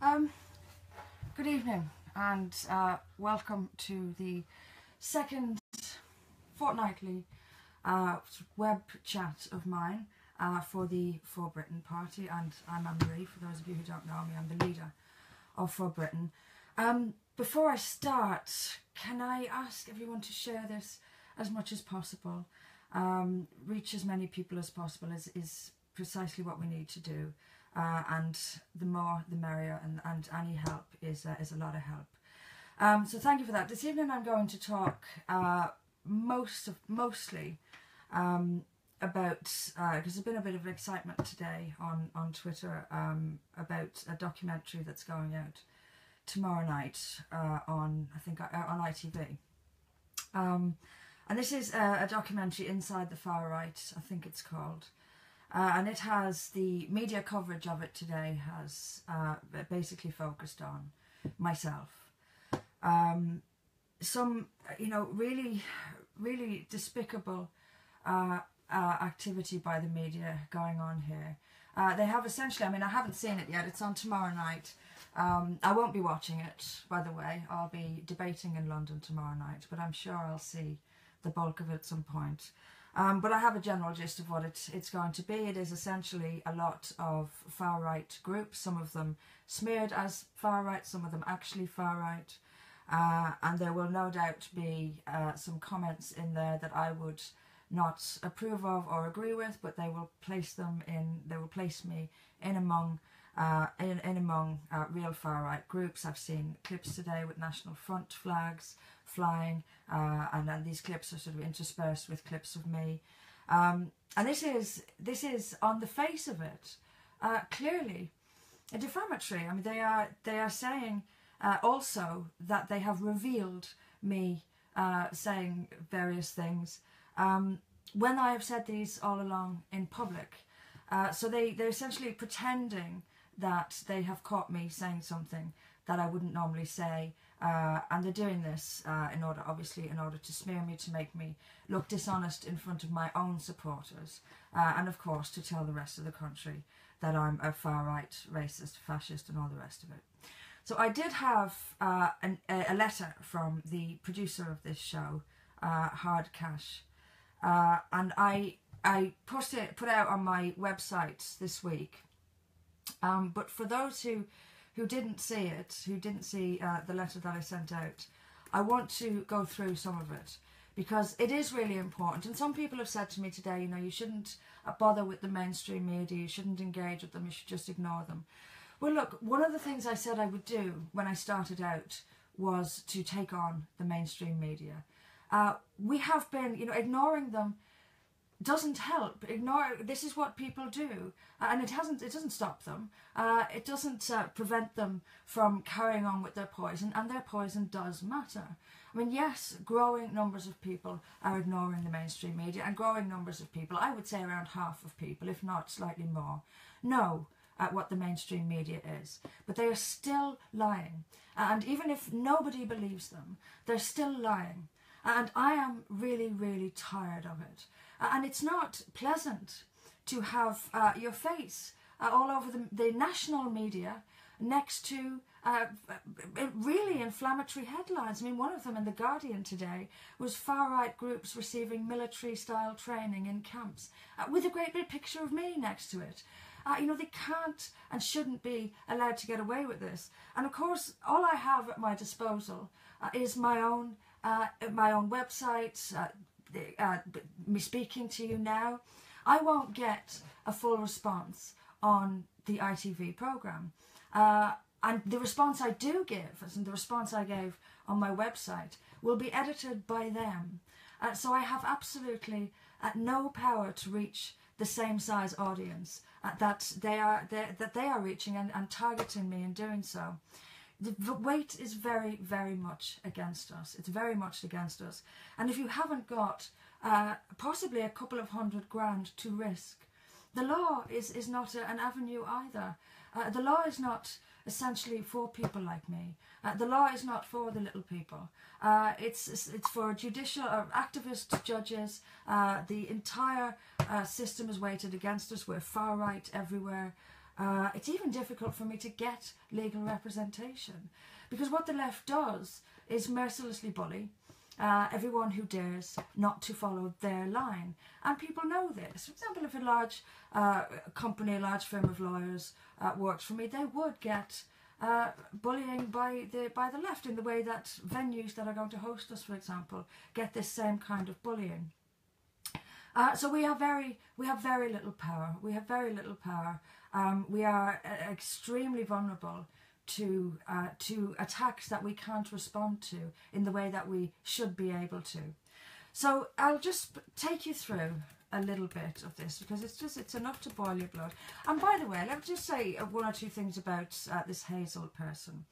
Um, Good evening and welcome to the second fortnightly web chat of mine for the For Britain party, and I'm Anne-Marie. For those of you who don't know me, I'm the leader of For Britain. Before I start, can I ask everyone to share this as much as possible? Reach as many people as possible is precisely what we need to do. And the more the merrier, and any help is a lot of help. So thank you for that. This evening I'm going to talk mostly about, because there's been a bit of excitement today on Twitter about a documentary that's going out tomorrow night on ITV. And this is a documentary Inside the Far Right, I think it's called. And it has, the media coverage of it today has basically focused on myself. Some, really, really despicable activity by the media going on here. They have essentially, I haven't seen it yet, it's on tomorrow night. I won't be watching it, by the way. I'll be debating in London tomorrow night, but I'm sure I'll see the bulk of it at some point. But I have a general gist of what it's going to be. It is essentially a lot of far-right groups, some of them smeared as far-right, some of them actually far-right. And there will no doubt be some comments in there that I would not approve of or agree with, but they will place me in among real far-right groups. I've seen clips today with National Front flags flying, and then these clips are sort of interspersed with clips of me. And this is on the face of it clearly defamatory. They are saying also that they have revealed me saying various things when I have said these all along in public. So they're essentially pretending that they have caught me saying something that I wouldn't normally say, and they're doing this in order to smear me, to make me look dishonest in front of my own supporters, and of course to tell the rest of the country that I'm a far-right racist, fascist, and all the rest of it. So I did have a letter from the producer of this show, Hard Cash, and I put out on my website this week. But for those who didn't see it, who didn't see the letter that I sent out, I want to go through some of it because it is really important. And some people have said to me today, you shouldn't bother with the mainstream media, you shouldn't engage with them, you should just ignore them. Well, look, one of the things I said I would do when I started out was to take on the mainstream media. We have been, ignoring them doesn't help. This is what people do, and it doesn't stop them. It doesn't prevent them from carrying on with their poison, and their poison does matter. Yes, growing numbers of people are ignoring the mainstream media, and growing numbers of people, I would say around half of people, if not slightly more, know what the mainstream media is, but they are still lying. And even if nobody believes them, they're still lying. And I am really, really tired of it. And it's not pleasant to have your face all over the national media next to really inflammatory headlines. One of them in The Guardian today was far-right groups receiving military-style training in camps with a great big picture of me next to it. They can't and shouldn't be allowed to get away with this. And of course, all I have at my disposal is my own website, me speaking to you now. I won't get a full response on the ITV programme. And the response I do give, and the response I gave on my website, will be edited by them. So I have absolutely no power to reach the same size audience that they are reaching and targeting me in doing so. The weight is very, very much against us. It's very much against us. And if you haven't got possibly a couple of $100,000 to risk, the law is not an avenue either. The law is not essentially for people like me. The law is not for the little people. It's for judicial or activist judges. The entire system is weighted against us. We're far right everywhere. it's even difficult for me to get legal representation, because what the left does is mercilessly bully everyone who dares not to follow their line. And people know this. For example, if a large company, a large firm of lawyers worked for me, they would get bullying by the left, in the way that venues that are going to host us, for example, get this same kind of bullying. So we have very little power. We have very little power. We are extremely vulnerable to attacks that we can't respond to in the way that we should be able to. So I'll just take you through a little bit of this, because it's enough to boil your blood. And by the way, let me just say one or two things about this Hazel person.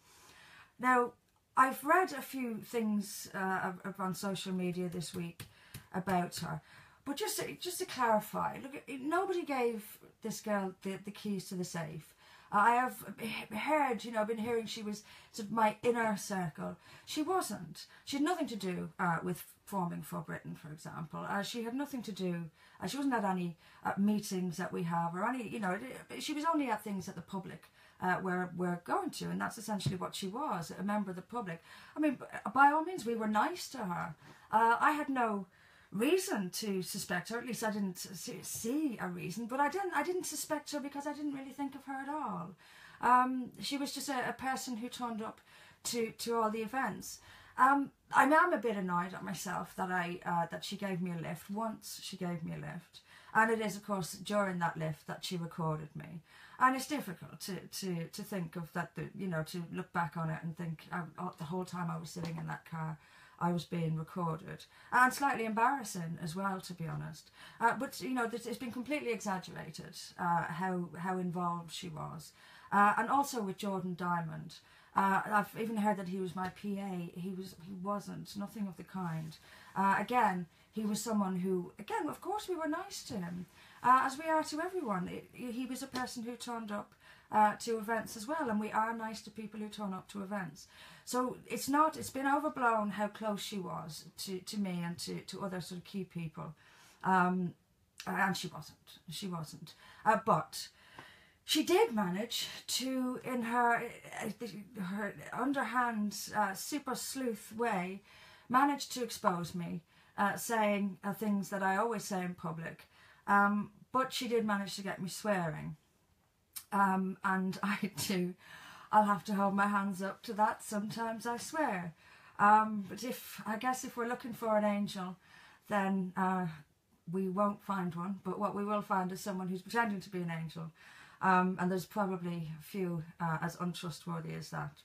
Now, I've read a few things on social media this week about her, but just to clarify, look, nobody gave this girl the keys to the safe. I have heard, I've been hearing she was sort of my inner circle. She wasn't. She had nothing to do with forming For Britain, for example. She had nothing to do, she wasn't at any meetings that we have, or any, she was only at things that the public were going to, and that's essentially what she was, a member of the public. I mean, by all means, we were nice to her. I had no reason to suspect her, at least I didn't see a reason, but I didn't suspect her because I didn't really think of her at all. She was just a person who turned up to all the events. I'm a bit annoyed at myself that that she gave me a lift. Once she gave me a lift, and it is of course during that lift that she recorded me, and it's difficult to think of that, to look back on it and think the whole time I was sitting in that car I was being recorded, and slightly embarrassing as well, to be honest. But it's been completely exaggerated how involved she was, and also with Jordan Diamond. I've even heard that he was my PA. He wasn't. Nothing of the kind. Again, he was someone who, again, of course, we were nice to him, as we are to everyone. He was a person who turned up to events as well, and we are nice to people who turn up to events. So it's been overblown how close she was to me and to other sort of key people, and she wasn't. But she did manage to, in her underhand, super sleuth way, manage to expose me, saying things that I always say in public. But she did manage to get me swearing. And I'll have to hold my hands up to that. Sometimes I swear. But I guess if we're looking for an angel, then we won't find one. But what we will find is someone who's pretending to be an angel. And there's probably a few as untrustworthy as that.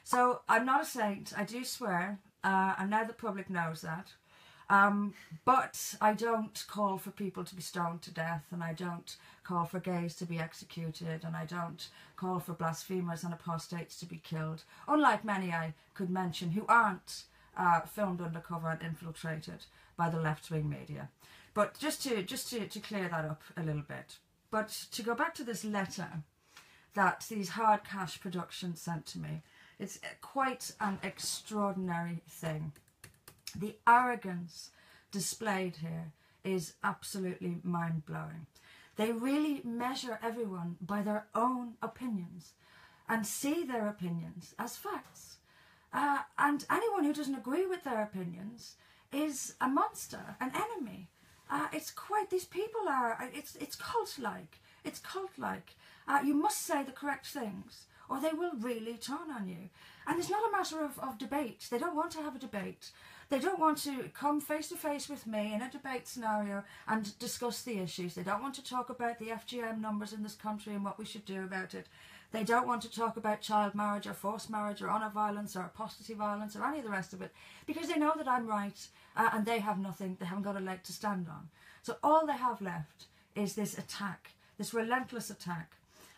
So I'm not a saint. I do swear. And now the public knows that. But I don't call for people to be stoned to death, and I don't call for gays to be executed, and I don't call for blasphemers and apostates to be killed, unlike many I could mention who aren't filmed undercover and infiltrated by the left-wing media. But just to clear that up a little bit. But to go back to this letter that these Hard Cash Productions sent to me, it's quite an extraordinary thing. The arrogance displayed here is absolutely mind-blowing. They really measure everyone by their own opinions and see their opinions as facts. And anyone who doesn't agree with their opinions is a monster, an enemy. These people are, it's cult-like. It's cult-like. You must say the correct things, or they will really turn on you. And it's not a matter of debate. They don't want to have a debate. They don't want to come face to face with me in a debate scenario and discuss the issues. They don't want to talk about the FGM numbers in this country and what we should do about it. They don't want to talk about child marriage or forced marriage or honour violence or apostasy violence or any of the rest of it, because they know that I'm right and they have nothing. They haven't got a leg to stand on. So all they have left is this attack, this relentless attack.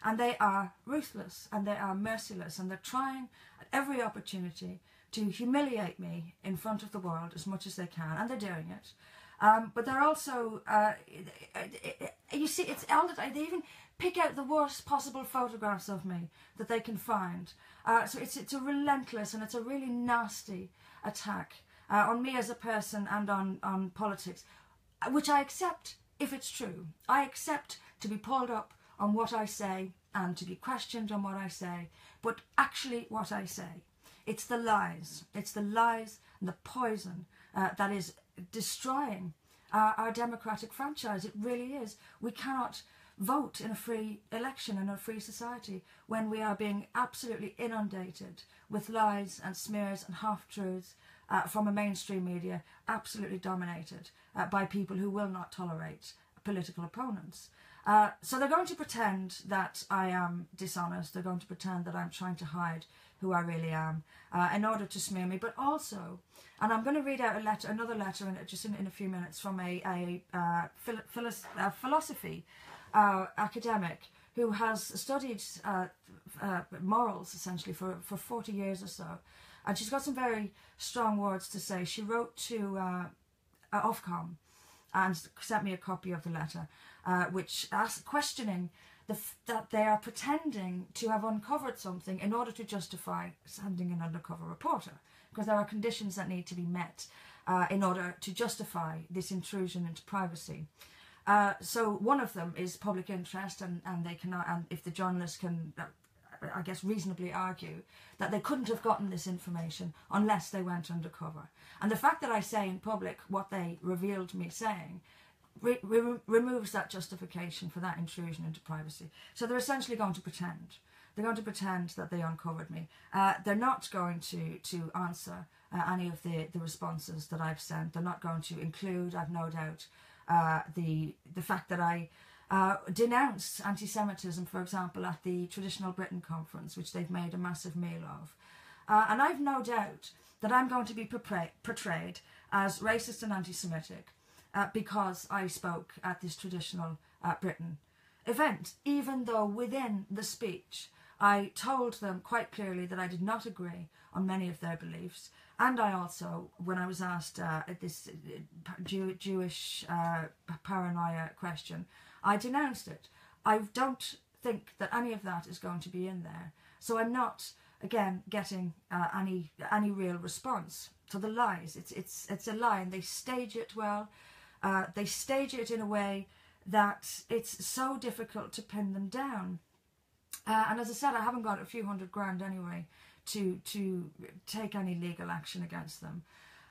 And they are ruthless and they are merciless, and they're trying at every opportunity to humiliate me in front of the world as much as they can, and they're doing it. But they're also, you see, it's all that they even pick out the worst possible photographs of me that they can find. So it's a relentless and it's a really nasty attack on me as a person and on politics, which I accept if it's true. I accept to be pulled up on what I say and to be questioned on what I say, but actually what I say. It's the lies. It's the lies and the poison that is destroying our democratic franchise. It really is. We cannot vote in a free election in a free society when we are being absolutely inundated with lies and smears and half-truths from a mainstream media absolutely dominated by people who will not tolerate political opponents. So they're going to pretend that I am dishonest. They're going to pretend that I'm trying to hide who I really am in order to smear me. But also, and I'm going to read out another letter in a few minutes from a philosophy academic who has studied morals essentially for 40 years or so. And she's got some very strong words to say. She wrote to Ofcom and sent me a copy of the letter, which asked, questioning that they are pretending to have uncovered something in order to justify sending an undercover reporter, because there are conditions that need to be met in order to justify this intrusion into privacy. So one of them is public interest, and they cannot, and if the journalist can, I guess, reasonably argue that they couldn't have gotten this information unless they went undercover. And the fact that I say in public what they revealed me saying removes that justification for that intrusion into privacy. So they're essentially going to pretend. They're going to pretend that they uncovered me. They're not going to answer any of the responses that I've sent. They're not going to include, I've no doubt, the fact that I denounced anti-Semitism, for example, at the Traditional Britain conference, which they've made a massive meal of. And I've no doubt that I'm going to be portrayed as racist and anti-Semitic because I spoke at this Traditional Britain event, even though within the speech I told them quite clearly that I did not agree on many of their beliefs. And I also, when I was asked this Jewish paranoia question, I denounced it. I don't think that any of that is going to be in there. So I'm not, again, getting any real response to the lies. It's a lie, and they stage it well. They stage it in a way that it's so difficult to pin them down. And as I said, I haven't got a few $100,000 anyway to take any legal action against them.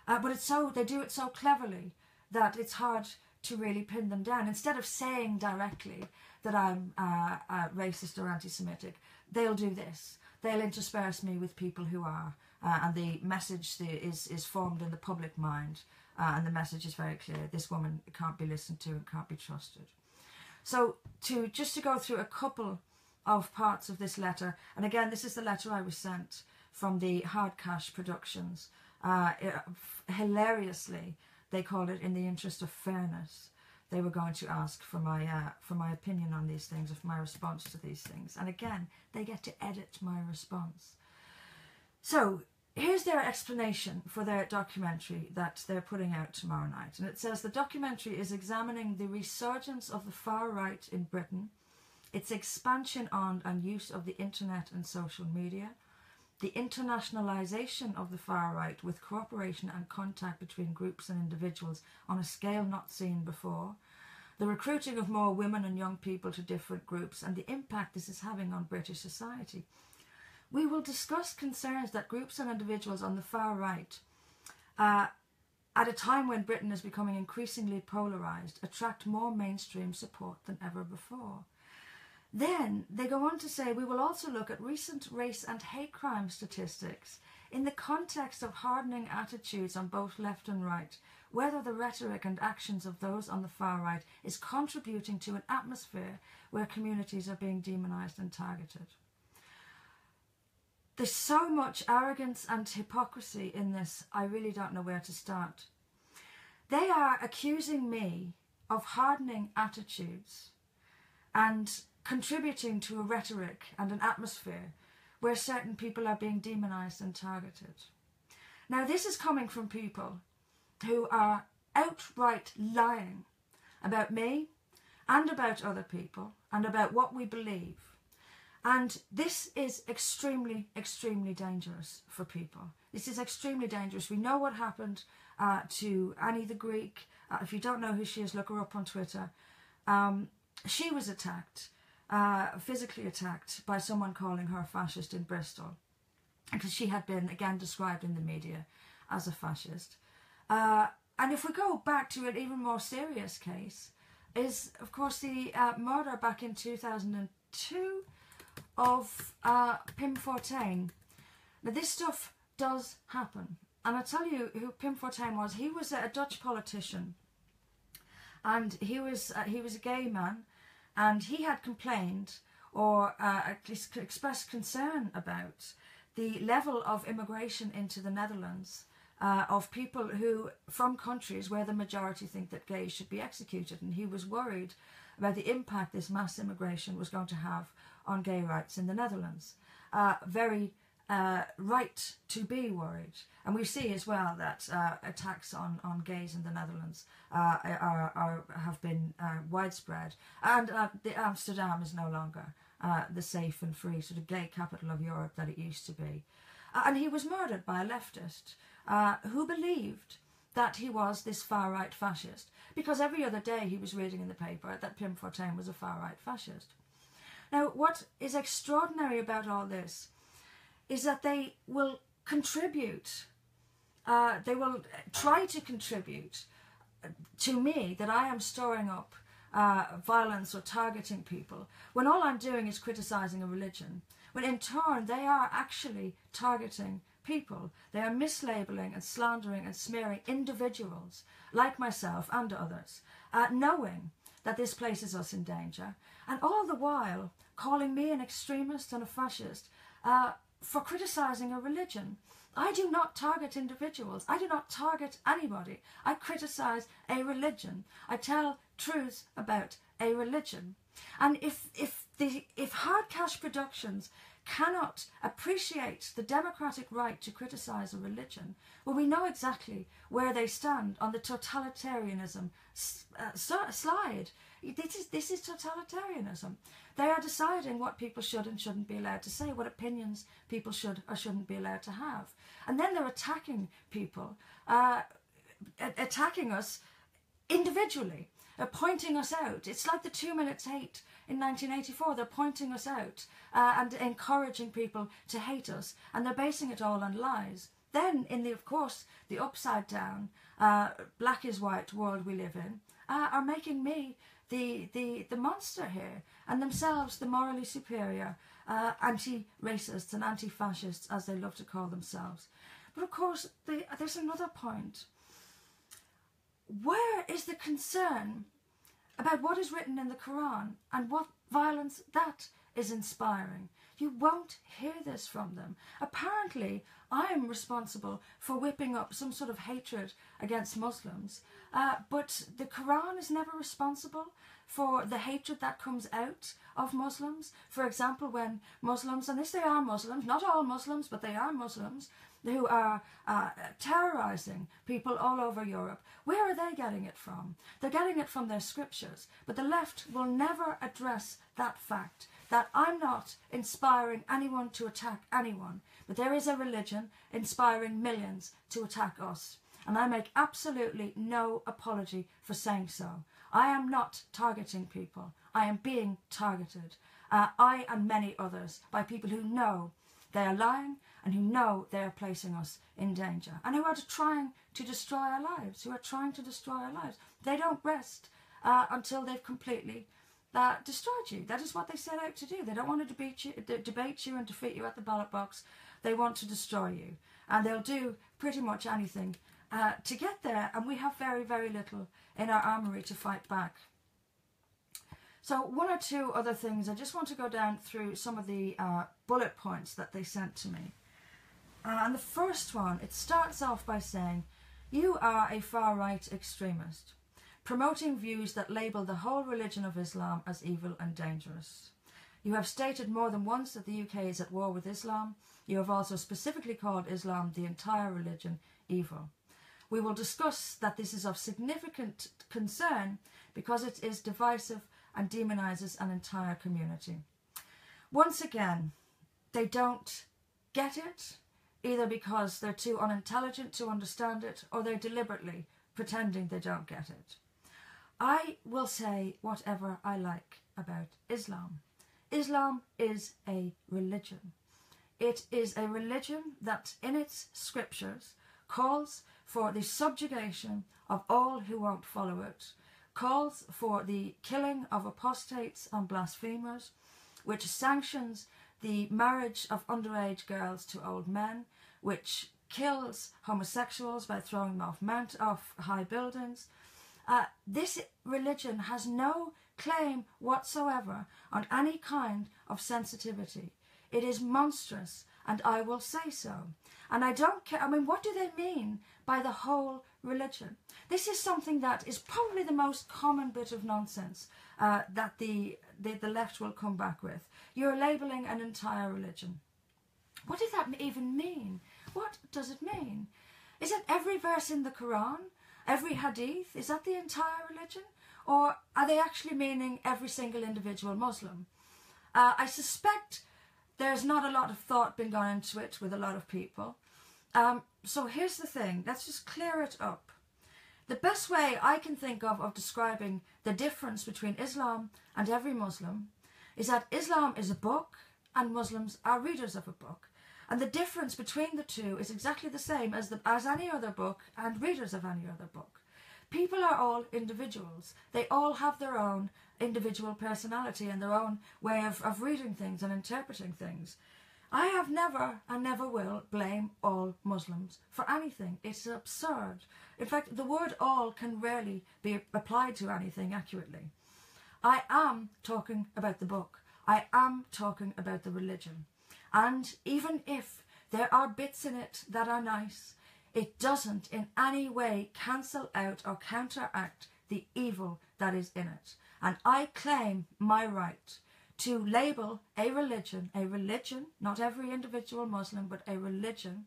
But they do it so cleverly that it's hard to really pin them down. Instead of saying directly that I'm racist or anti-Semitic, they'll do this. They'll intersperse me with people who are, and the message is formed in the public mind, and the message is very clear. This woman can't be listened to and can't be trusted. So just to go through a couple of parts of this letter, and again, this is the letter I was sent from the Hard Cash Productions. Hilariously, they called it "in the interest of fairness." They were going to ask for my opinion on these things, or for my response to these things. And again, they get to edit my response. So here's their explanation for their documentary that they're putting out tomorrow night. And it says the documentary is examining the resurgence of the far right in Britain, its expansion on and use of the internet and social media, the internationalisation of the far right with cooperation and contact between groups and individuals on a scale not seen before, the recruiting of more women and young people to different groups, and the impact this is having on British society. We will discuss concerns that groups and individuals on the far right, at a time when Britain is becoming increasingly polarised, attract more mainstream support than ever before. Then they go on to say, we will also look at recent race and hate crime statistics in the context of hardening attitudes on both left and right, whether the rhetoric and actions of those on the far right is contributing to an atmosphere where communities are being demonised and targeted. There's so much arrogance and hypocrisy in this, I really don't know where to start. They are accusing me of hardening attitudes and contributing to a rhetoric and an atmosphere where certain people are being demonised and targeted. Now, this is coming from people who are outright lying about me and about other people and about what we believe. And this is extremely, extremely dangerous for people. This is extremely dangerous. We know what happened to Annie the Greek. If you don't know who she is, look her up on Twitter. She was attacked physically attacked by someone calling her a fascist in Bristol, because she had been, again, described in the media as a fascist. And if we go back to an even more serious case, is, of course, the murder back in 2002 of Pim Fortuyn. Now, this stuff does happen. And I'll tell you who Pim Fortuyn was. He was a Dutch politician. And he was a gay man. And he had complained, or at least expressed concern about, the level of immigration into the Netherlands of people who, from countries where the majority think that gays should be executed. And he was worried about the impact this mass immigration was going to have on gay rights in the Netherlands. Very right to be worried. And we see as well that attacks on gays in the Netherlands have been widespread. And Amsterdam is no longer the safe and free sort of gay capital of Europe that it used to be. And he was murdered by a leftist who believed that he was this far-right fascist, because every other day he was reading in the paper that Pim Fortuyn was a far-right fascist. Now, what is extraordinary about all this is that they will contribute, they will try to contribute to me that I am storing up violence or targeting people, when all I'm doing is criticising a religion, when in turn they are actually targeting people. They are mislabeling and slandering and smearing individuals like myself and others, knowing that this places us in danger, and all the while calling me an extremist and a fascist for criticising a religion. I do not target individuals. I do not target anybody. I criticise a religion. I tell truths about a religion. And if Hard Cash Productions cannot appreciate the democratic right to criticise a religion, well, we know exactly where they stand on the totalitarianism slide. This is totalitarianism. They are deciding what people should and shouldn't be allowed to say, what opinions people should or shouldn't be allowed to have. And then they're attacking people, attacking us individually, pointing us out. It's like the 2 Minutes Hate in 1984. They're pointing us out and encouraging people to hate us, and they're basing it all on lies. Then, of course, the upside down, black is white world we live in, are making me the monster here, and themselves the morally superior anti-racists and anti-fascists, as they love to call themselves. But of course, there's another point. Where is the concern about what is written in the Quran and what violence that is inspiring? You won't hear this from them. Apparently, I am responsible for whipping up some sort of hatred against Muslims, but the Quran is never responsible for the hatred that comes out of Muslims. For example, when Muslims, and they are Muslims, not all Muslims, but they are Muslims, who are terrorising people all over Europe, where are they getting it from? They're getting it from their scriptures, but the left will never address that fact, that I'm not inspiring anyone to attack anyone, but there is a religion inspiring millions to attack us. And I make absolutely no apology for saying so. I am not targeting people. I am being targeted, I and many others, by people who know they are lying and who know they are placing us in danger, and who are trying to destroy our lives, They don't rest until they've completely destroyed you. That is what they set out to do. They don't want to debate you and defeat you at the ballot box. They want to destroy you, and they'll do pretty much anything to get there, and we have very, very little in our armoury to fight back. So one or two other things. I just want to go down through some of the bullet points that they sent to me. And the first one, it starts off by saying, you are a far-right extremist, promoting views that label the whole religion of Islam as evil and dangerous. You have stated more than once that the UK is at war with Islam. You have also specifically called Islam, the entire religion, evil. We will discuss that this is of significant concern because it is divisive and demonises an entire community. Once again, they don't get it, either because they're too unintelligent to understand it, or they're deliberately pretending they don't get it. I will say whatever I like about Islam. Islam is a religion. It is a religion that in its scriptures calls for the subjugation of all who won't follow it, calls for the killing of apostates and blasphemers, which sanctions the marriage of underage girls to old men, which kills homosexuals by throwing them off high buildings. This religion has no claim whatsoever on any kind of sensitivity. It is monstrous, and I will say so. And I don't care. I mean, what do they mean by the whole religion? This is something that is probably the most common bit of nonsense that the left will come back with. You're labelling an entire religion. What does that even mean? What does it mean? Is it every verse in the Quran? Every hadith? Is that the entire religion? Or are they actually meaning every single individual Muslim? I suspect there's not a lot of thought been gone into it with a lot of people. So here's the thing. Let's just clear it up. The best way I can think of describing the difference between Islam and every Muslim is that Islam is a book and Muslims are readers of a book. And the difference between the two is exactly the same as any other book and readers of any other book. People are all individuals. They all have their own individual personality and their own way of reading things and interpreting things. I have never and never will blame all Muslims for anything. It's absurd. In fact, the word all can rarely be applied to anything accurately. I am talking about the book. I am talking about the religion. And even if there are bits in it that are nice, it doesn't in any way cancel out or counteract the evil that is in it. And I claim my right to label a religion, not every individual Muslim, but a religion,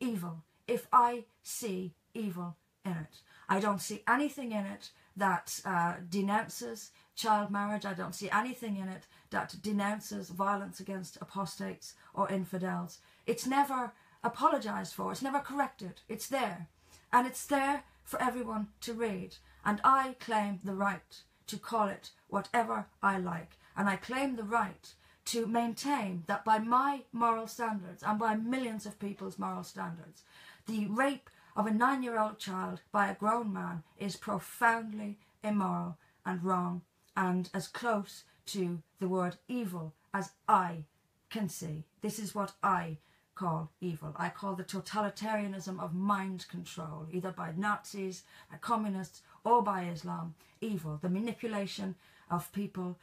evil, if I see evil in it. I don't see anything in it that denounces child marriage. I don't see anything in it that denounces violence against apostates or infidels. It's never apologised for. It's never corrected. It's there. And it's there for everyone to read. And I claim the right to call it whatever I like. And I claim the right to maintain that by my moral standards and by millions of people's moral standards, the rape of a 9-year-old child by a grown man is profoundly immoral and wrong and as close to the word evil as I can see. This is what I call evil. I call the totalitarianism of mind control, either by Nazis, by communists, or by Islam, evil. The manipulation of people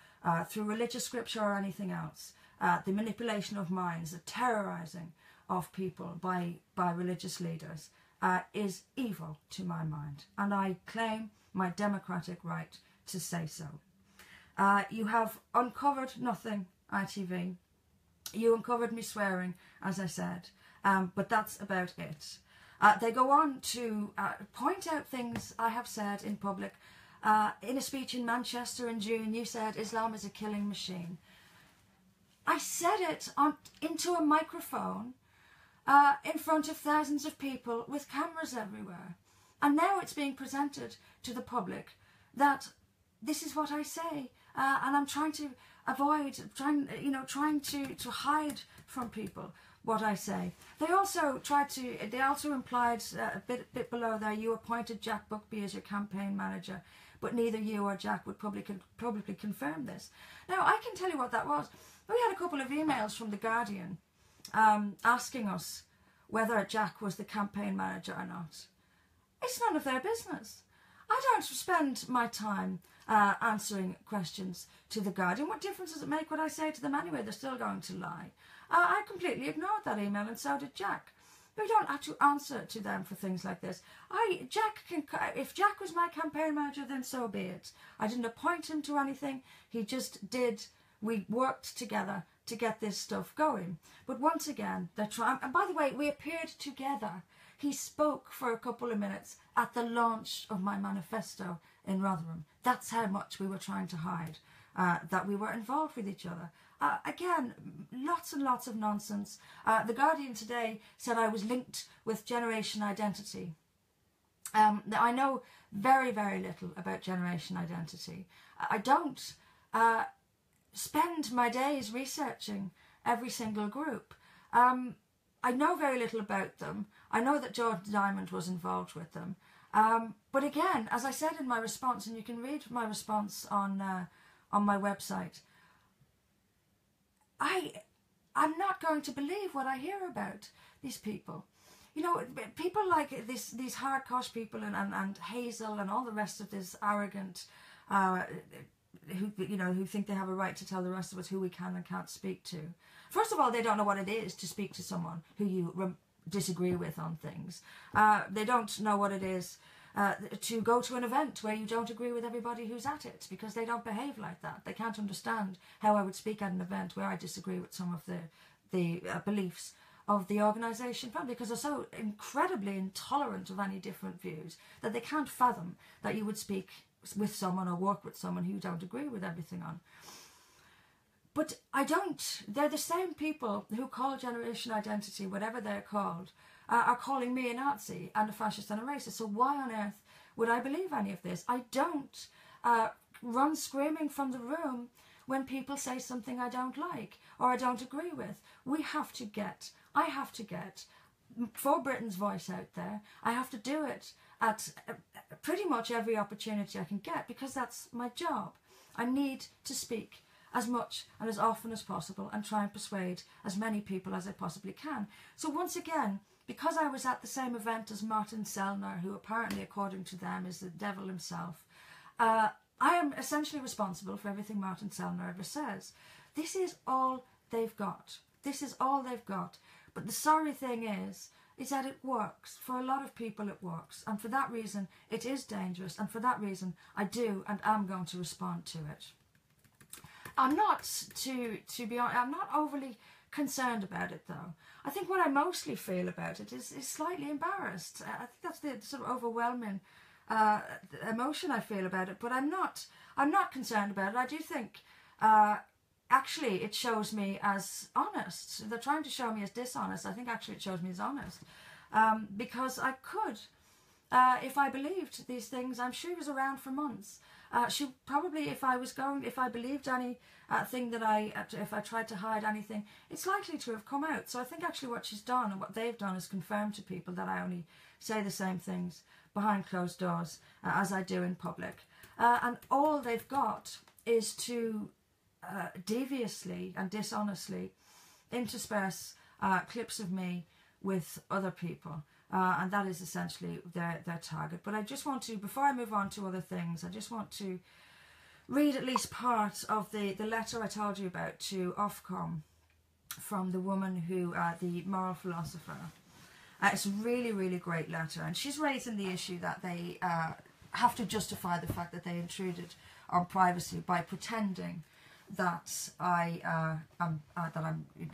through religious scripture or anything else. The manipulation of minds, the terrorizing of people by religious leaders is evil to my mind. And I claim my democratic right to say so. You have uncovered nothing, ITV. You uncovered me swearing, as I said, but that's about it. They go on to point out things I have said in public. In a speech in Manchester in June, you said Islam is a killing machine. I said it into a microphone in front of thousands of people with cameras everywhere. And now it's being presented to the public that this is what I say. And I'm trying to avoid, trying to hide from people what I say. They also implied a bit below there, you appointed Jack Buckby as your campaign manager, but neither you or Jack would probably confirm this. Now, I can tell you what that was. We had a couple of emails from The Guardian asking us whether Jack was the campaign manager or not. It's none of their business. I don't spend my time answering questions to The Guardian. What difference does it make what I say to them anyway? They're still going to lie. I completely ignored that email, and so did Jack. We don't have to answer to them for things like this. If Jack was my campaign manager, then so be it. I didn't appoint him to anything. He just did. We worked together to get this stuff going. But once again, they're trying. And by the way, we appeared together. He spoke for a couple of minutes at the launch of my manifesto in Rotherham. That's how much we were trying to hide that we were involved with each other. Again, lots and lots of nonsense. The Guardian today said I was linked with Generation Identity. I know very, very little about Generation Identity. I don't spend my days researching every single group. I know very little about them. I know that Jordan Diamond was involved with them. But again, as I said in my response, and you can read my response on my website, I'm not going to believe what I hear about these people. You know, people like these hard-cosh people and Hazel and all the rest of this arrogant, who think they have a right to tell the rest of us who we can and can't speak to. First of all, they don't know what it is to speak to someone who you disagree with on things. They don't know what it is to go to an event where you don't agree with everybody who's at it, because they don't behave like that. They can't understand how I would speak at an event where I disagree with some of the beliefs of the organisation, probably because they're so incredibly intolerant of any different views that they can't fathom that you would speak with someone or work with someone who you don't agree with everything on. But they're the same people who call Generation Identity, whatever they're called, are calling me a Nazi and a fascist and a racist. So why on earth would I believe any of this? I don't run screaming from the room when people say something I don't like or I don't agree with. I have to get For Britain's voice out there. I have to do it at pretty much every opportunity I can get, because that's my job. I need to speak as much and as often as possible and try and persuade as many people as I possibly can. So once again, because I was at the same event as Martin Sellner, who apparently, according to them, is the devil himself, I am essentially responsible for everything Martin Sellner ever says. This is all they've got. This is all they've got. But the sorry thing is that it works. For a lot of people it works. And for that reason, it is dangerous. And for that reason, I do and am going to respond to it. I'm not, to be honest, I'm not overly concerned about it, though. I think what I mostly feel about it is slightly embarrassed. I think that's the sort of overwhelming emotion I feel about it. But I'm not concerned about it. I do think actually it shows me as honest. They're trying to show me as dishonest. I think actually it shows me as honest, because I could, if I believed these things. I'm sure he was around for months. She probably, if I believed any thing if I tried to hide anything, it's likely to have come out. So I think actually what she's done and what they've done is confirm to people that I only say the same things behind closed doors as I do in public. And all they've got is to deviously and dishonestly intersperse clips of me with other people. And that is essentially their target. But I just want to, before I move on to other things, I just want to read at least part of the letter I told you about to Ofcom from the woman who, the moral philosopher. It's a really, really great letter. And she's raising the issue that they have to justify the fact that they intruded on privacy by pretending that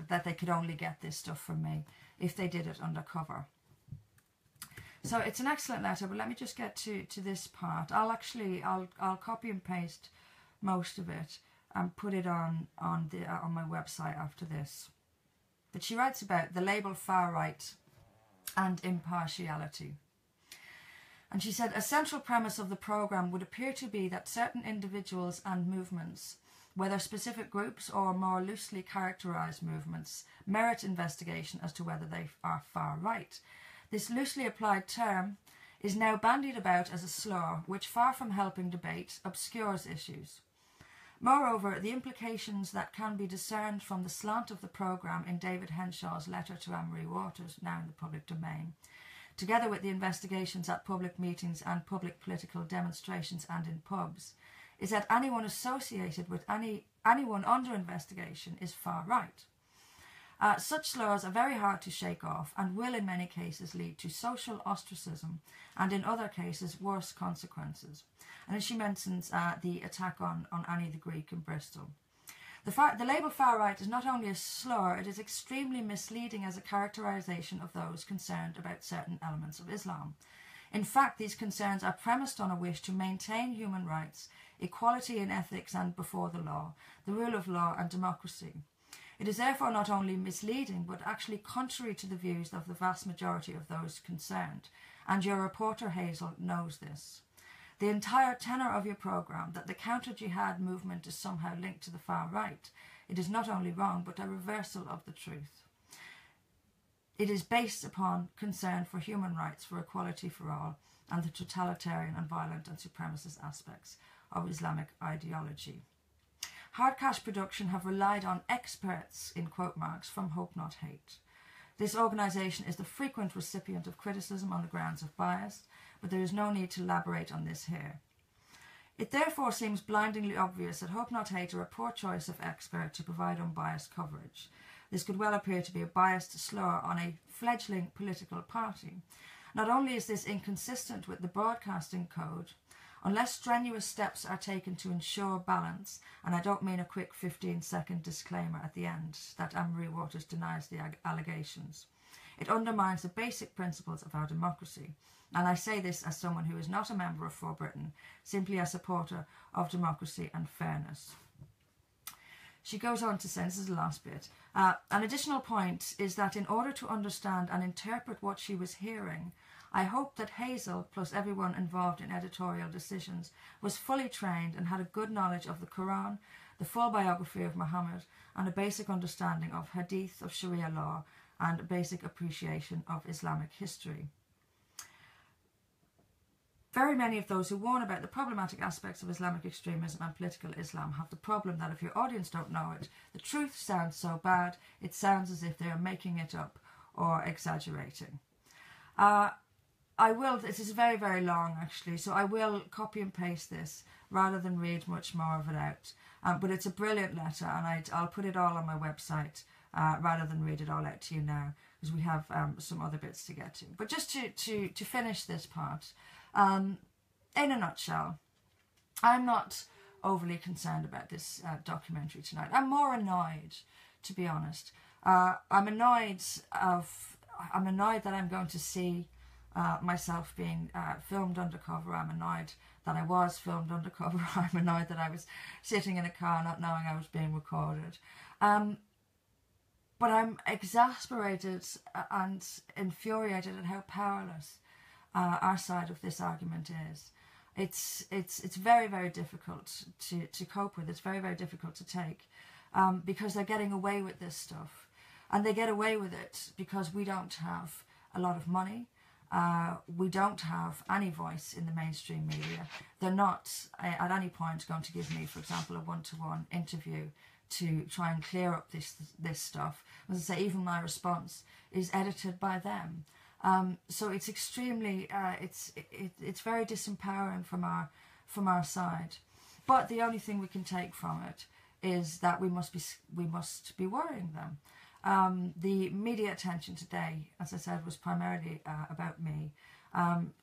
that they could only get this stuff from me if they did it undercover. So it's an excellent letter, but let me just get to this part. I'll copy and paste most of it and put it on my website after this. But she writes about the label far right and impartiality. And she said, a central premise of the programme would appear to be that certain individuals and movements, whether specific groups or more loosely characterised movements, merit investigation as to whether they are far right. This loosely applied term is now bandied about as a slur, which, far from helping debate, obscures issues. Moreover, the implications that can be discerned from the slant of the programme in David Henshaw's letter to Anne-Marie Waters, now in the public domain, together with the investigations at public meetings and public political demonstrations and in pubs, is that anyone associated with anyone under investigation is far right. Such slurs are very hard to shake off and will in many cases lead to social ostracism and in other cases worse consequences. And then she mentions the attack on Annie the Greek in Bristol. The label far right is not only a slur, it is extremely misleading as a characterisation of those concerned about certain elements of Islam. In fact, these concerns are premised on a wish to maintain human rights, equality in ethics and before the law, the rule of law and democracy. It is therefore not only misleading, but actually contrary to the views of the vast majority of those concerned, and your reporter Hazel knows this. the entire tenor of your program that the counter-jihad movement is somehow linked to the far right. It is not only wrong, but a reversal of the truth. It is based upon concern for human rights, for equality for all, and the totalitarian and violent and supremacist aspects of Islamic ideology. Hard Cash Production have relied on experts, in quote marks, from Hope Not Hate. This organisation is the frequent recipient of criticism on the grounds of bias, but there is no need to elaborate on this here. It therefore seems blindingly obvious that Hope Not Hate are a poor choice of expert to provide unbiased coverage. This could well appear to be a biased slur on a fledgling political party. Not only is this inconsistent with the broadcasting code, unless strenuous steps are taken to ensure balance, and I don't mean a quick 15-second disclaimer at the end that Anne-Marie Waters denies the allegations, it undermines the basic principles of our democracy. And I say this as someone who is not a member of For Britain, simply a supporter of democracy and fairness. She goes on to say, this is the last bit, an additional point is that in order to understand and interpret what she was hearing, I hope that Hazel, plus everyone involved in editorial decisions, was fully trained and had a good knowledge of the Quran, the full biography of Muhammad, and a basic understanding of Hadith, of Sharia law, and a basic appreciation of Islamic history. Very many of those who warn about the problematic aspects of Islamic extremism and political Islam have the problem that if your audience don't know it, the truth sounds so bad, it sounds as if they are making it up or exaggerating. This is very, very long actually, so I will copy and paste this rather than read much more of it out. But it's a brilliant letter, and I'll put it all on my website rather than read it all out to you now, because we have some other bits to get to. But just to finish this part, in a nutshell, I'm not overly concerned about this documentary tonight. I'm more annoyed, to be honest. I'm annoyed that I'm going to see myself being filmed undercover. I'm annoyed that I was filmed undercover. I'm annoyed that I was sitting in a car not knowing I was being recorded. But I'm exasperated and infuriated at how powerless our side of this argument is. It's very, very difficult to cope with. It's very, very difficult to take because they're getting away with this stuff. And they get away with it because we don't have a lot of money. We don't have any voice in the mainstream media. They're not at any point going to give me, for example, a one-to-one interview to try and clear up this stuff. As I say, even my response is edited by them. So it's extremely, it's very disempowering from our side. But the only thing we can take from it is that we must be worrying them. The media attention today, as I said, was primarily about me.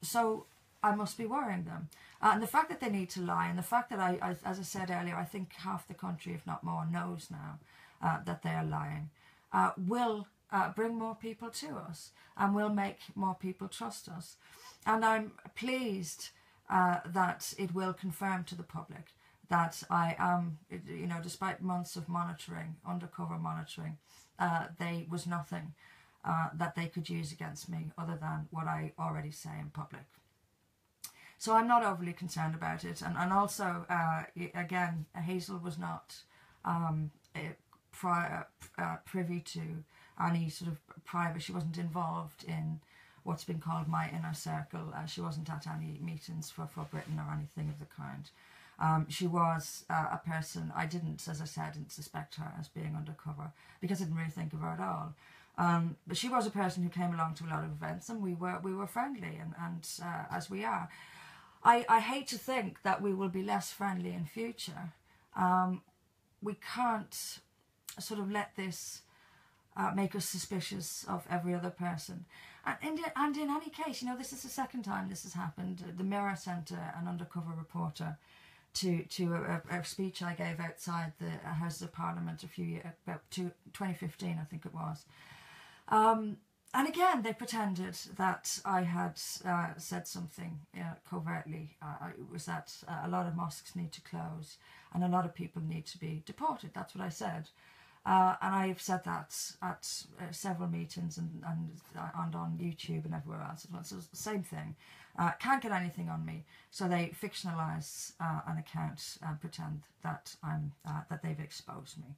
So I must be worrying them. And the fact that they need to lie, and the fact that as I said earlier, I think half the country, if not more, knows now that they are lying, will bring more people to us and will make more people trust us. And I'm pleased that it will confirm to the public that I am, despite months of monitoring, undercover monitoring, there was nothing that they could use against me other than what I already say in public. So I'm not overly concerned about it. And also, again, Hazel was not privy to any sort of private, she wasn't involved in what's been called my inner circle. She wasn't at any meetings for Britain or anything of the kind. She was a person, as I said, didn't suspect her as being undercover because I didn't really think of her at all. But she was a person who came along to a lot of events, and we were friendly, and as we are. I hate to think that we will be less friendly in future. We can't sort of let this make us suspicious of every other person. And in any case, this is the second time this has happened. The Mirror sent an undercover reporter to a speech I gave outside the Houses of Parliament about 2015, I think it was. And again, they pretended that I had said something covertly. It was that a lot of mosques need to close and a lot of people need to be deported. That's what I said. And I've said that at several meetings and on YouTube and everywhere else. So it's the same thing. can't get anything on me, so they fictionalise an account and pretend that that they've exposed me.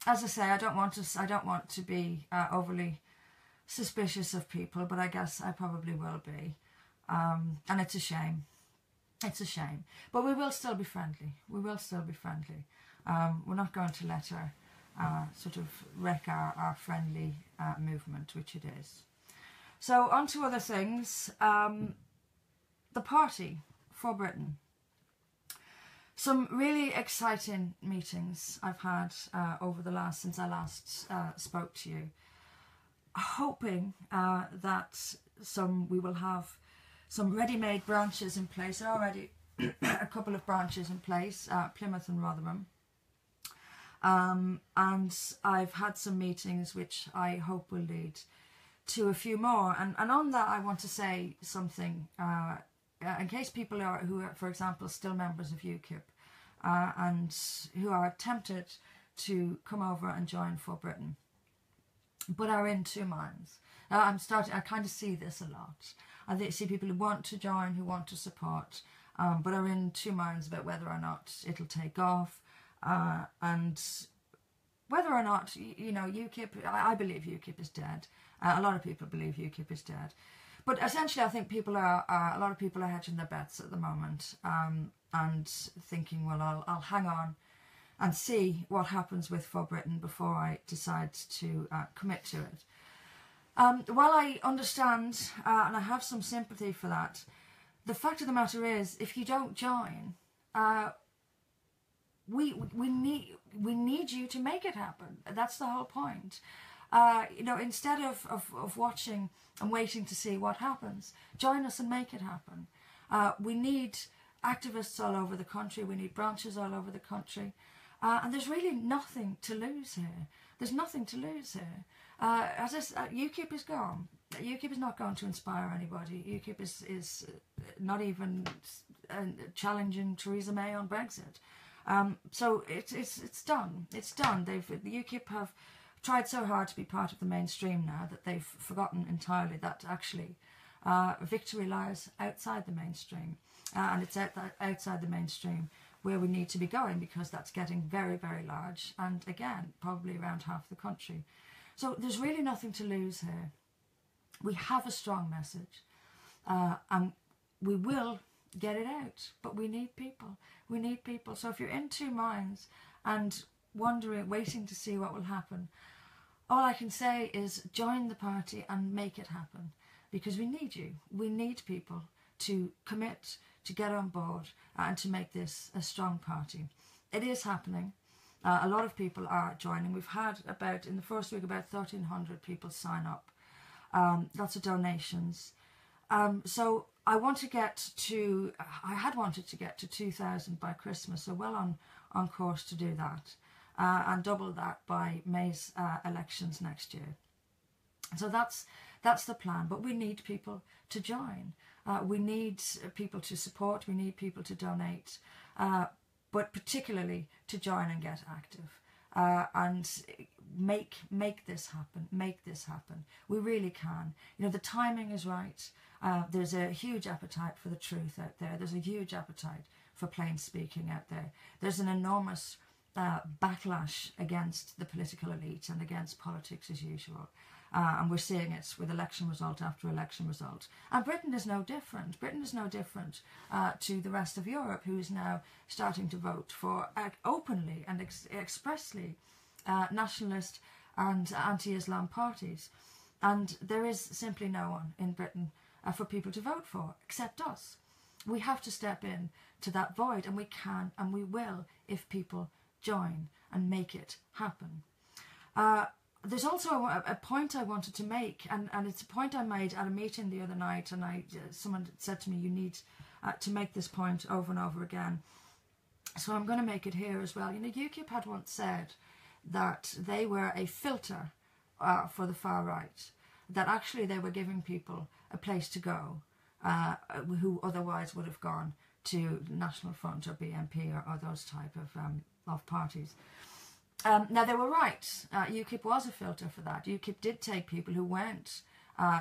As I say, I don't want to be overly suspicious of people, but I guess I probably will be, and it's a shame. It's a shame, but we will still be friendly. We will still be friendly. We're not going to let her sort of wreck our friendly movement, which it is. So on to other things. The party for Britain. Some really exciting meetings I've had since I last spoke to you. Hoping that we will have some ready-made branches in place. There are already a couple of branches in place, Plymouth and Rotherham. And I've had some meetings which I hope will lead to a few more. And on that, I want to say something in case people who are, for example, still members of UKIP and who are tempted to come over and join For Britain, but are in two minds. I kind of see this a lot. I see people who want to join, who want to support, but are in two minds about whether or not it'll take off, and whether or not, UKIP, I believe UKIP is dead. A lot of people believe UKIP is dead. But essentially, I think a lot of people are hedging their bets at the moment, and thinking, well, I'll hang on and see what happens with For Britain before I decide to commit to it. While I understand and I have some sympathy for that, the fact of the matter is, if you don't join, we need you to make it happen. That's the whole point. Instead of watching and waiting to see what happens, join us and make it happen. We need activists all over the country. We need branches all over the country. And there's really nothing to lose here. There's nothing to lose here. UKIP is gone. UKIP is not going to inspire anybody. UKIP is not even challenging Theresa May on Brexit. So it's done. It's done. The UKIP have tried so hard to be part of the mainstream now that they've forgotten entirely that actually victory lies outside the mainstream, and it's outside the mainstream where we need to be going, because that's getting very, very large, and again, probably around half the country. So there's really nothing to lose here. We have a strong message, and we will get it out, but we need people. We need people. So if you're in two minds and wondering, waiting to see what will happen, all I can say is join the party and make it happen, because we need you. We need people to commit, to get on board, and to make this a strong party. It is happening. A lot of people are joining. We've had in the first week, about 1,300 people sign up. Lots of donations. So I had wanted to get to 2,000 by Christmas, so well on course to do that, and double that by May's elections next year. So that's the plan, but we need people to join. We need people to support, we need people to donate, but particularly to join and get active, and make this happen. We really can. The timing is right. There's a huge appetite for the truth out there. There's a huge appetite for plain speaking out there. There's an enormous backlash against the political elite and against politics as usual. And we're seeing it with election result after election result. And Britain is no different. Britain is no different to the rest of Europe, who is now starting to vote for openly and expressly nationalist and anti-Islam parties. And there is simply no one in Britain for people to vote for except us. We have to step in to that void, and we can and we will if people join and make it happen. There's also a point I wanted to make, and it's a point I made at a meeting the other night, and someone said to me, you need to make this point over and over again. So I'm going to make it here as well. UKIP had once said that they were a filter for the far right, that actually they were giving people a place to go who otherwise would have gone to National Front or BNP or those type of parties. Now, they were right. UKIP was a filter for that. UKIP did take people who weren't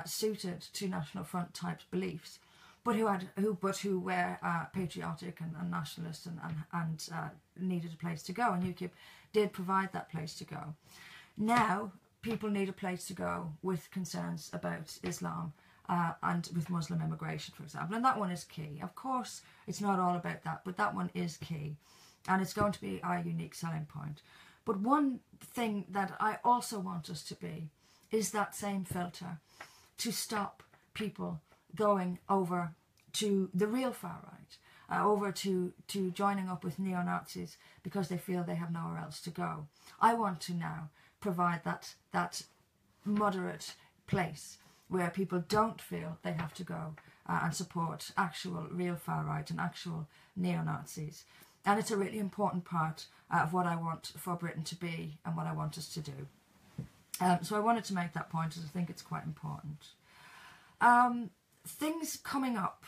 suited to National Front type beliefs, but who were patriotic and nationalist and needed a place to go, and UKIP did provide that place to go. Now people need a place to go with concerns about Islam and with Muslim immigration, for example, and that one is key. Of course, it's not all about that, but that one is key, and it's going to be our unique selling point. But one thing that I also want us to be is that same filter to stop people going over to the real far right, over to joining up with neo-Nazis because they feel they have nowhere else to go. I want to now provide that moderate place where people don't feel they have to go and support actual real far right and actual neo-Nazis. And it's a really important part of what I want for Britain to be and what I want us to do. So I wanted to make that point, as I think it's quite important. Things coming up.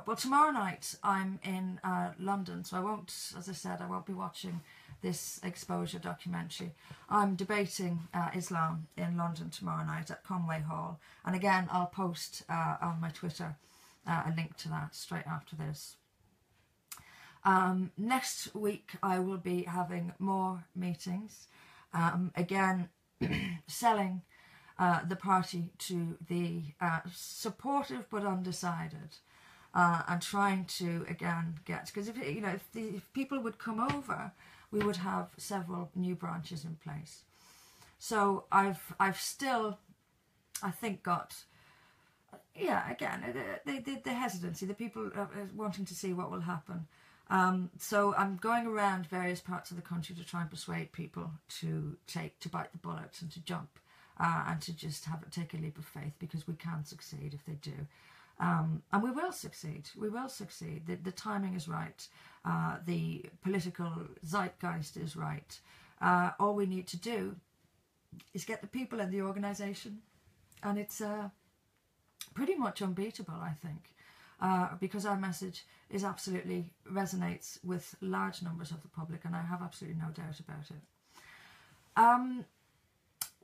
Well, tomorrow night I'm in London, so I won't, as I said, I won't be watching this exposure documentary. I'm debating Islam in London tomorrow night at Conway Hall, and again I'll post on my Twitter a link to that straight after this. Next week I will be having more meetings, again selling the party to the supportive but undecided, and trying to again get, because if people would come over, we would have several new branches in place. So I've still, I think, got, again, the hesitancy, the people wanting to see what will happen. So I'm going around various parts of the country to try and persuade people to bite the bullet and to jump, and to just take a leap of faith, because we can succeed if they do. And we will succeed. We will succeed. The timing is right. The political zeitgeist is right. All we need to do is get the people in the organisation, and it's pretty much unbeatable, I think, because our message is absolutely resonates with large numbers of the public, and I have absolutely no doubt about it.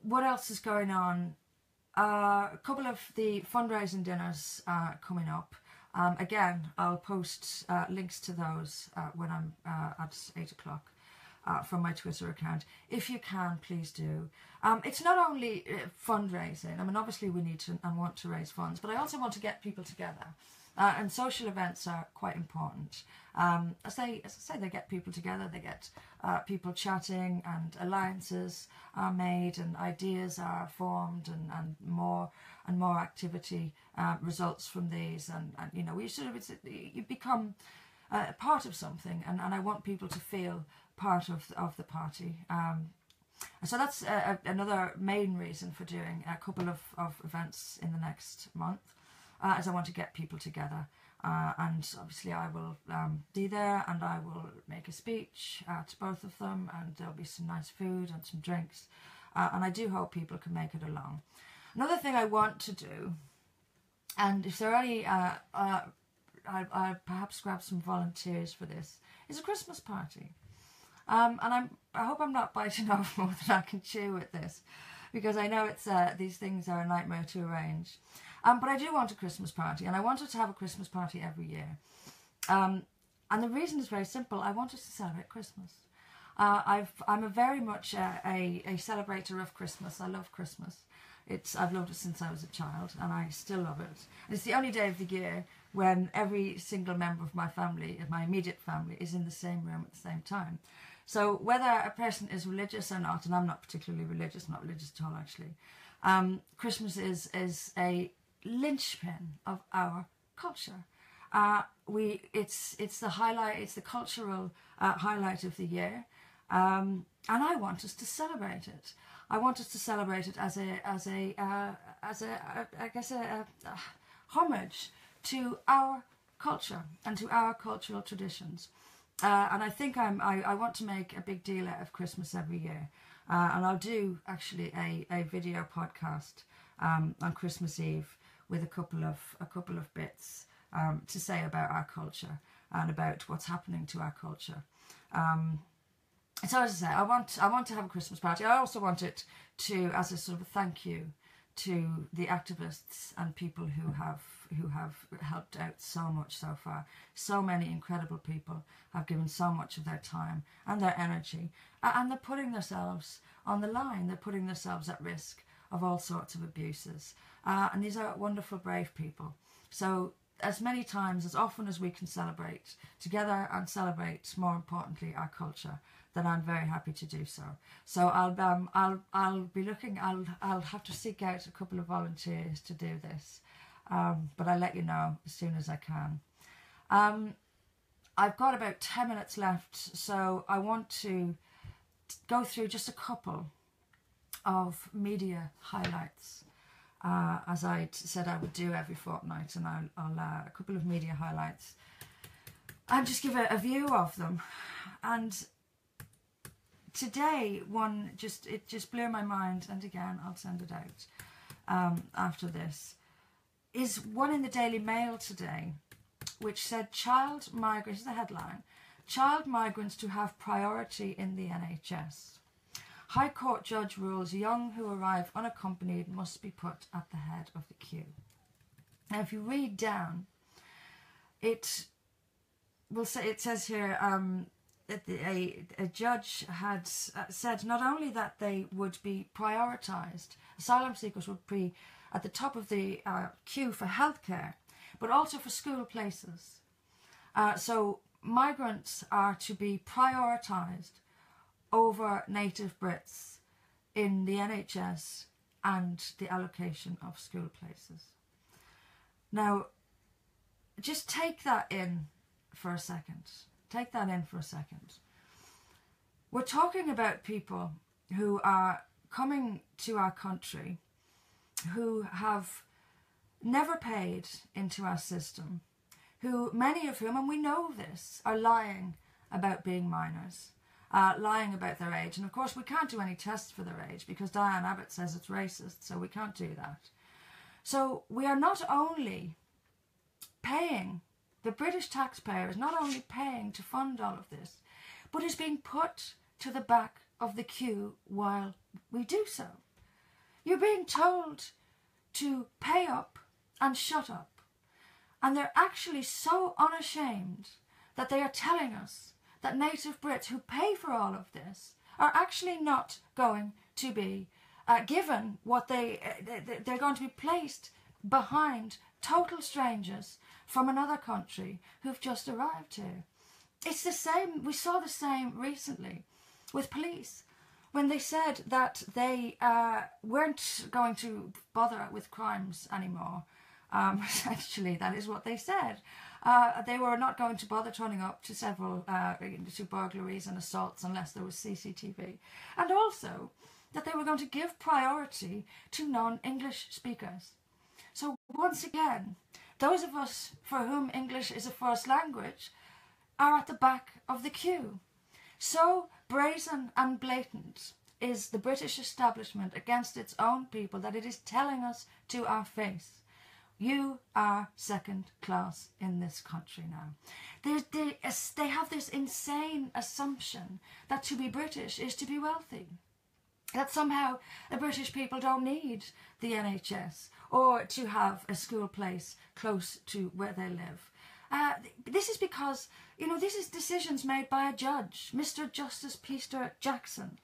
What else is going on? A couple of the fundraising dinners coming up. Again, I'll post links to those when I'm at 8 o'clock from my Twitter account. If you can, please do. It's not only fundraising. I mean, obviously we need to and want to raise funds, but I also want to get people together. And social events are quite important. As I say, they get people together, they get people chatting, and alliances are made, and ideas are formed, and more activity results from these, and we you become part of something, and I want people to feel part of the party. So that's another main reason for doing a couple of events in the next month. As I want to get people together, and obviously I will be there, and I will make a speech to both of them, and there'll be some nice food and some drinks, and I do hope people can make it along. Another thing I want to do, and if there are any, I'll perhaps grab some volunteers for this, is a Christmas party. And I hope I'm not biting off more than I can chew with this, because I know it's these things are a nightmare to arrange. But I do want a Christmas party, and I wanted to have a Christmas party every year. And the reason is very simple. I want us to celebrate Christmas. I'm very much a celebrator of Christmas. I love Christmas. I've loved it since I was a child, and I still love it. And it's the only day of the year when every single member of my family, of my immediate family, is in the same room at the same time. So whether a person is religious or not, and I'm not particularly religious, not religious at all actually, Christmas is a linchpin of our culture. It's the highlight. It's the cultural highlight of the year, and I want us to celebrate it. I want us to celebrate it as a homage to our culture and to our cultural traditions. And I think I want to make a big deal out of Christmas every year, and I'll do actually a video podcast on Christmas Eve with a couple of bits to say about our culture and about what's happening to our culture. So as I say, I want to have a Christmas party. I also want it to, as a sort of a thank you to the activists and people who have helped out so much so far. So many incredible people have given so much of their time and their energy, and they're putting themselves on the line. They're putting themselves at risk of all sorts of abuses, and these are wonderful, brave people. So as many times, as often as we can celebrate together and celebrate, more importantly, our culture, then I'm very happy to do so. So I'll be looking. I'll have to seek out a couple of volunteers to do this, but I'll let you know as soon as I can. I've got about 10 minutes left, so I want to go through just a couple of media highlights, as I said I would do every fortnight, and I'll a couple of media highlights and just give a view of them. And today, it just blew my mind, and again I'll send it out after this, is one in the Daily Mail today, which said child migrants, the headline, child migrants to have priority in the NHS. High Court judge rules young who arrive unaccompanied must be put at the head of the queue. Now, if you read down, it says here that a judge had said not only that they would be prioritised, asylum seekers would be at the top of the queue for healthcare, but also for school places. So migrants are to be prioritised over native Brits in the NHS and the allocation of school places. Now, just take that in for a second. Take that in for a second. We're talking about people who are coming to our country who have never paid into our system, who, many of whom, and we know this, are lying about being minors, lying about their age. And of course we can't do any tests for their age because Diane Abbott says it's racist, so we can't do that. So we are not only paying, the British taxpayer is not only paying to fund all of this, but is being put to the back of the queue while we do so. You're being told to pay up and shut up. And they're actually so unashamed that they are telling us that native Brits who pay for all of this are actually not going to be given what they're going to be placed behind total strangers from another country who've just arrived here. It's the same, we saw the same recently with police when they said that they weren't going to bother with crimes anymore. Essentially, that is what they said. They were not going to bother turning up to several to burglaries and assaults unless there was CCTV. And also that they were going to give priority to non-English speakers. So once again, those of us for whom English is a first language are at the back of the queue. So brazen and blatant is the British establishment against its own people that it is telling us to our face, you are second class in this country now. They have this insane assumption that to be British is to be wealthy. That somehow the British people don't need the NHS or to have a school place close to where they live. This is because, this is decisions made by a judge, Mr. Justice Peter Jackson.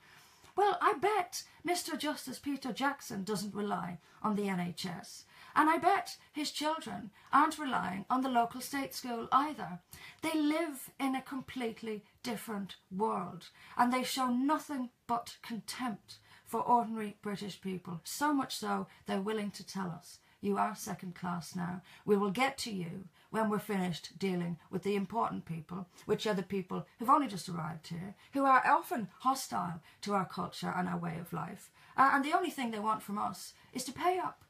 Well, I bet Mr. Justice Peter Jackson doesn't rely on the NHS. And I bet his children aren't relying on the local state school either. They live in a completely different world, and they show nothing but contempt for ordinary British people. So much so, they're willing to tell us, you are second class now. We will get to you when we're finished dealing with the important people, which are the people who've only just arrived here, who are often hostile to our culture and our way of life. And the only thing they want from us is to pay up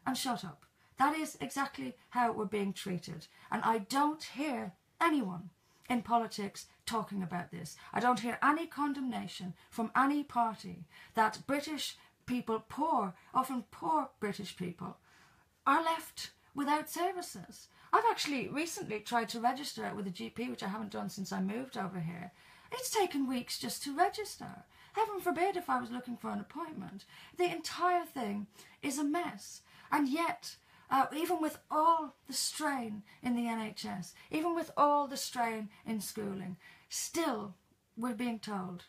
and shut up. That is exactly how we're being treated. And I don't hear anyone in politics talking about this. I don't hear any condemnation from any party that British people, often poor British people, are left without services. I've actually recently tried to register with a GP, which I haven't done since I moved over here. It's taken weeks just to register. Heaven forbid if I was looking for an appointment. The entire thing is a mess. And yet, even with all the strain in the NHS, even with all the strain in schooling, still we're being told,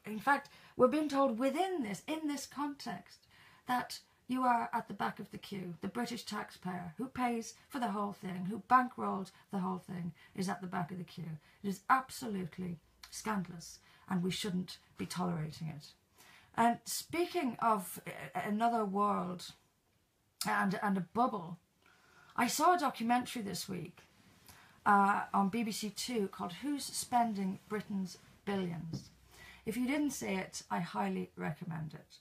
in fact, we're being told within this, in this context, that you are at the back of the queue. The British taxpayer who pays for the whole thing, who bankrolls the whole thing, is at the back of the queue. It is absolutely scandalous, and we shouldn't be tolerating it. And speaking of another world and a bubble, I saw a documentary this week on BBC Two called Who's Spending Britain's Billions? If you didn't see it, I highly recommend it.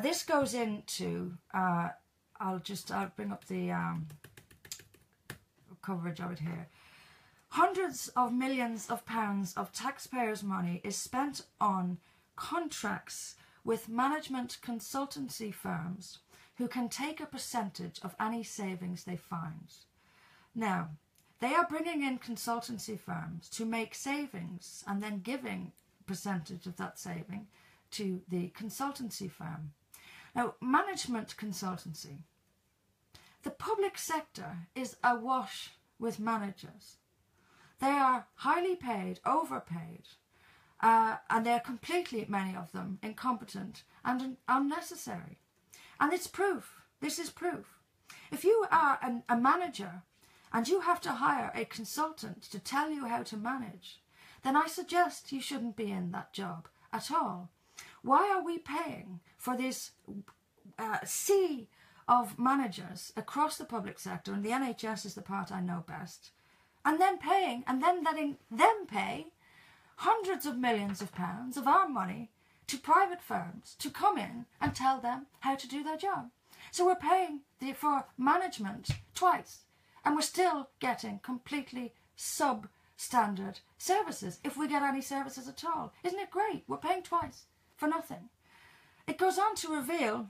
This goes into, I'll bring up the coverage of it here. Hundreds of millions of pounds of taxpayers' money is spent on contracts with management consultancy firms who can take a percentage of any savings they find. Now, they are bringing in consultancy firms to make savings and then giving a percentage of that saving to the consultancy firm. Now, management consultancy. The public sector is awash with managers. They are highly paid, overpaid, and they're completely, many of them, incompetent and unnecessary. And it's proof. This is proof. If you are a manager and you have to hire a consultant to tell you how to manage, then I suggest you shouldn't be in that job at all. Why are we paying for this sea of managers across the public sector, and the NHS is the part I know best, and then letting them pay hundreds of millions of pounds of our money to private firms to come in and tell them how to do their job? So we're paying for management twice, and we're still getting completely substandard services, if we get any services at all. Isn't it great? We're paying twice for nothing. It goes on to reveal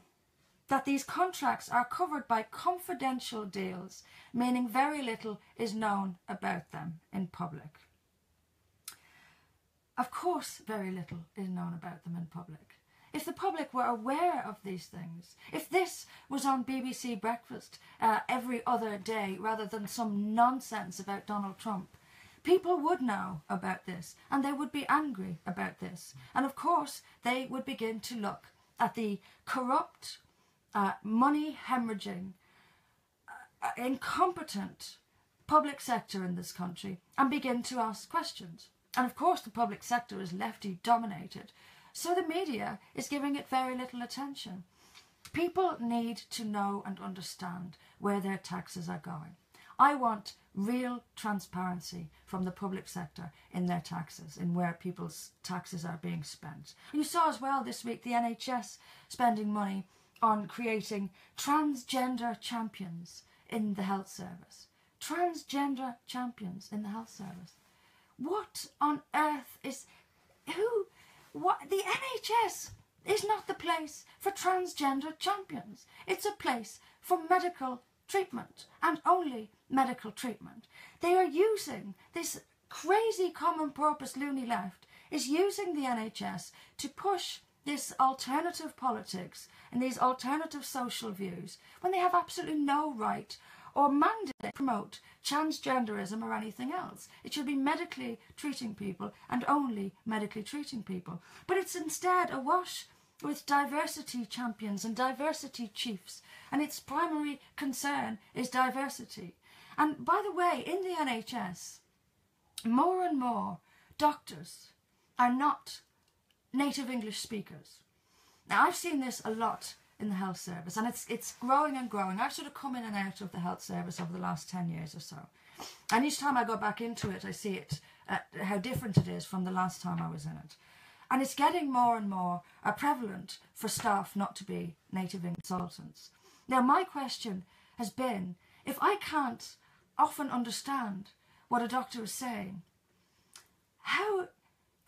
that these contracts are covered by confidential deals, meaning very little is known about them in public. Of course, very little is known about them in public. If the public were aware of these things, if this was on BBC Breakfast every other day rather than some nonsense about Donald Trump, people would know about this and they would be angry about this. And of course, they would begin to look at the corrupt, money hemorrhaging, incompetent public sector in this country and begin to ask questions. And of course the public sector is lefty dominated, so the media is giving it very little attention. People need to know and understand where their taxes are going. I want real transparency from the public sector in their taxes, in where people's taxes are being spent. You saw as well this week the NHS spending money on creating transgender champions in the health service. Transgender champions in the health service. What on earth is... What? The NHS is not the place for transgender champions. It's a place for medical treatment and only medical treatment. They are using this crazy common purpose loony left is using the NHS to push this alternative politics and these alternative social views when they have absolutely no right or mandate to promote transgenderism or anything else. It should be medically treating people and only medically treating people. But it's instead awash with diversity champions and diversity chiefs, and its primary concern is diversity. And by the way, in the NHS, more and more doctors are not native English speakers. Now, I've seen this a lot in the health service, and it's growing and growing. I've sort of come in and out of the health service over the last 10 years or so. And each time I go back into it, I see it, how different it is from the last time I was in it. And it's getting more and more prevalent for staff not to be native English consultants. Now, my question has been, if I can't often understand what a doctor is saying, how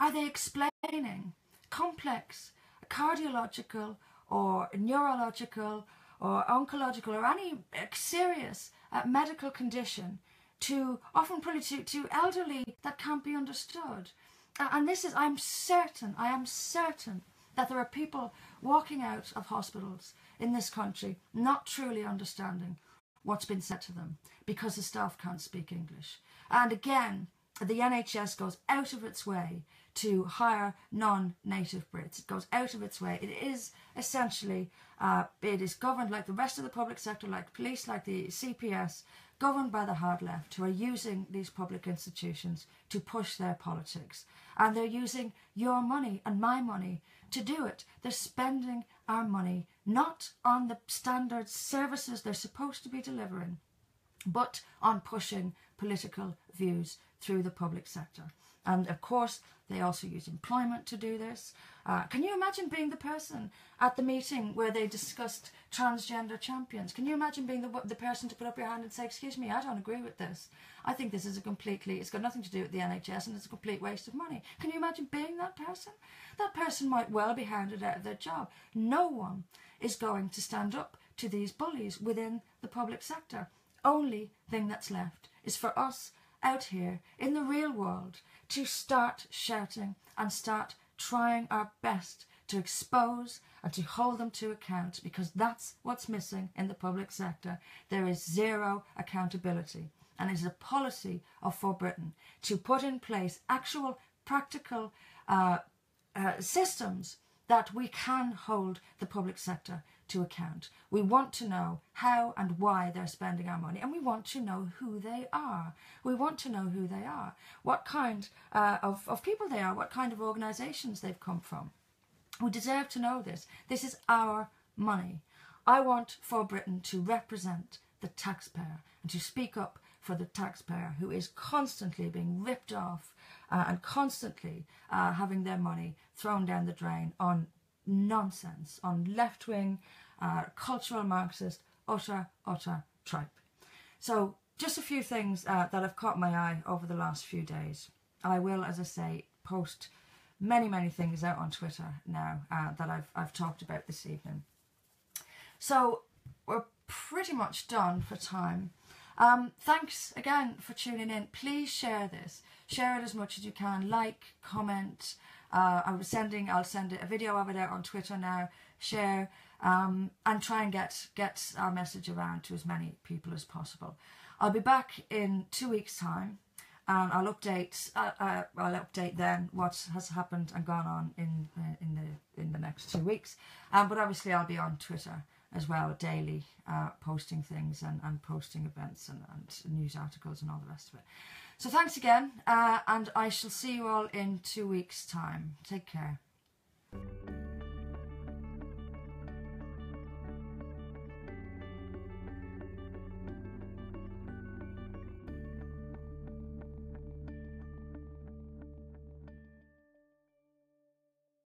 are they explaining complex cardiological or neurological or oncological or any serious medical condition to often probably to elderly that can't be understood? And this is, I am certain that there are people walking out of hospitals in this country not truly understanding what's been said to them because the staff can't speak English. And again, the NHS goes out of its way to hire non-native Brits. It goes out of its way. It is essentially, it is governed like the rest of the public sector, like police, like the CPS, governed by the hard left, who are using these public institutions to push their politics. And they're using your money and my money to do it. They're spending our money not on the standard services they're supposed to be delivering, but on pushing political views through the public sector. And of course, they also use employment to do this. Can you imagine being the person at the meeting where they discussed transgender champions? Can you imagine being the person to put up your hand and say, excuse me, I don't agree with this. I think this is it's got nothing to do with the NHS and it's a complete waste of money. Can you imagine being that person? That person might well be hounded out of their job. No one is going to stand up to these bullies within the public sector. Only thing that's left is for us out here in the real world to start shouting and start trying our best to expose and to hold them to account, because that's what's missing in the public sector. There is zero accountability, and it is a policy of For Britain to put in place actual practical systems that we can hold the public sector to account. We want to know how and why they're spending our money, and we want to know who they are. We want to know who they are, what kind of people they are, what kind of organisations they've come from. We deserve to know this. This is our money. I want For Britain to represent the taxpayer and to speak up for the taxpayer, who is constantly being ripped off and constantly having their money thrown down the drain on nonsense, on left-wing, cultural Marxist, utter tripe. So just a few things that have caught my eye over the last few days. I will, as I say, post many things out on Twitter now that I've talked about this evening. So we're pretty much done for time. Thanks again for tuning in. Please share this. Share it as much as you can. Like, comment. I'll send a video of it out on Twitter now. Share and try and get our message around to as many people as possible. I'll be back in 2 weeks' time, and I'll update then what has happened and gone on in the next 2 weeks. But obviously I'll be on Twitter as well daily, posting things and posting events and news articles and all the rest of it. So thanks again, and I shall see you all in 2 weeks' time. Take care.